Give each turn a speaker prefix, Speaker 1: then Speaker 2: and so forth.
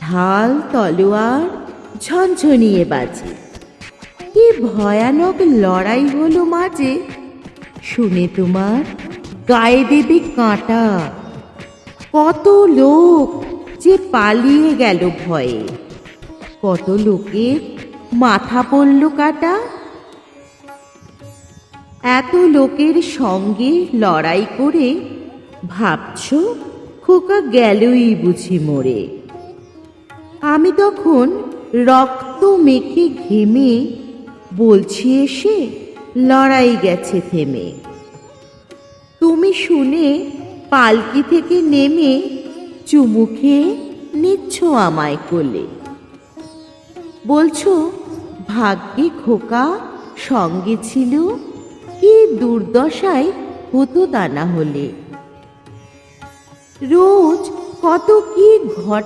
Speaker 1: ঢাল তলোয়ার ঝনঝনিয়ে বাজে। কি ভয়ানক লড়াই হলো মাঝে, শুনে তোমার গায়ে দেবে কাঁটা। কত লোক যে পালিয়ে গেল ভয়ে, কত লোকের মাথা পড়ল কাটা। এত লোকের সঙ্গে লড়াই করে ভাবছ খোকা গেলই বুঝি মরে। আমি তখন রক্ত মেখে ঘেমে বলছি এসে লড়াই গেছে থেমে। তুমি শুনে পালকি থেকে নেমে চুমু খেয়ে নিচ্ছ আমায় কোলে। বলছো ভাগ্যে খোকা সঙ্গে ছিল, কি দুর্দশায় হতো তা না হলে। রোজ কত কি ঘটে